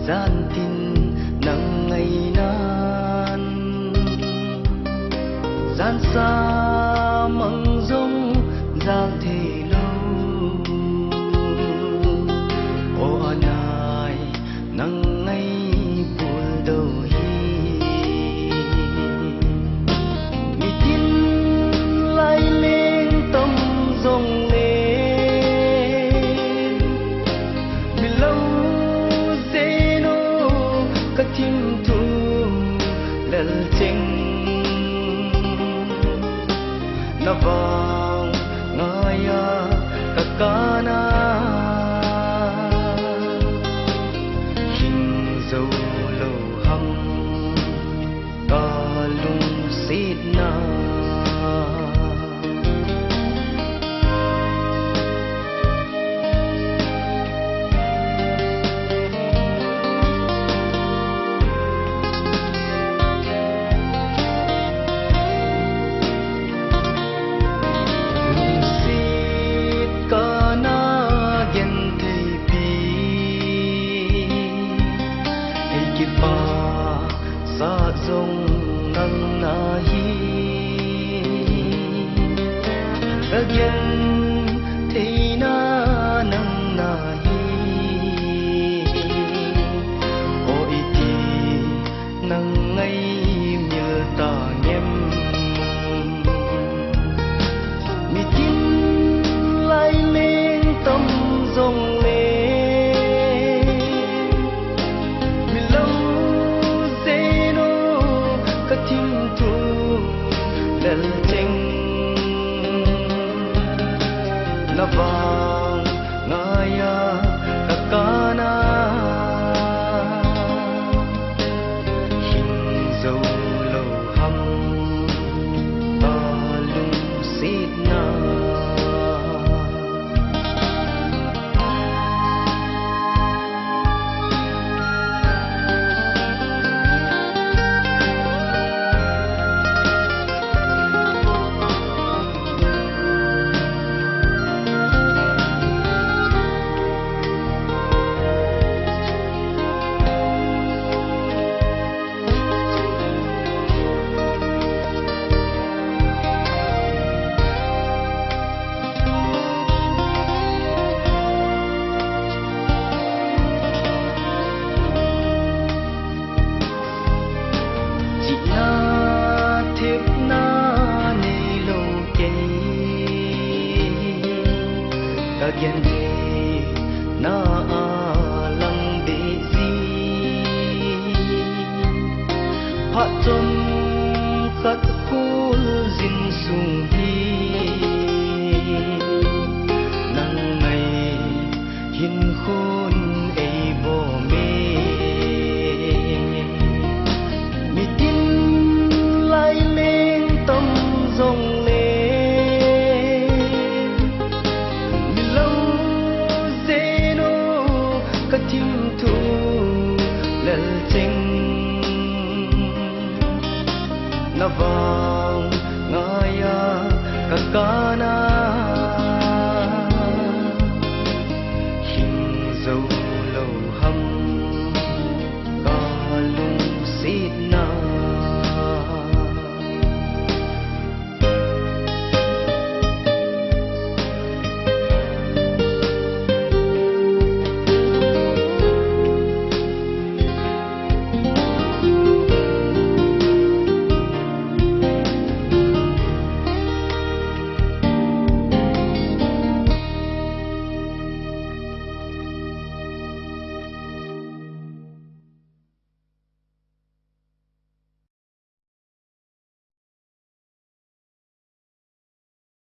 gian tin nắng ngày nan gian xa măng rông giang thì lâu ô anai nắng ngày buồn đầu hi mi tin lại lên tâm rông lên mi lâu dễ nô các chim thu lel chênh na vang ngaya kakana hình dấu lâu hâm ta lung xít na sa dông nắng na hi again thì na nắng na hi ôi thì nắng ngày nhớ ta nhém mi tin lại lên tâm dông lên mi lâu các chim thu lel chênh na vang ngaya kakana hình dấu lâu hâm ta lung xít na again na lang de zi ha chom khat khul zin sung hi nang ngày hin khôn ei bo me mi tin lai lên tâm dòng các chim thu lel chênh na vang ngaya kakana hình dấu lâu hâm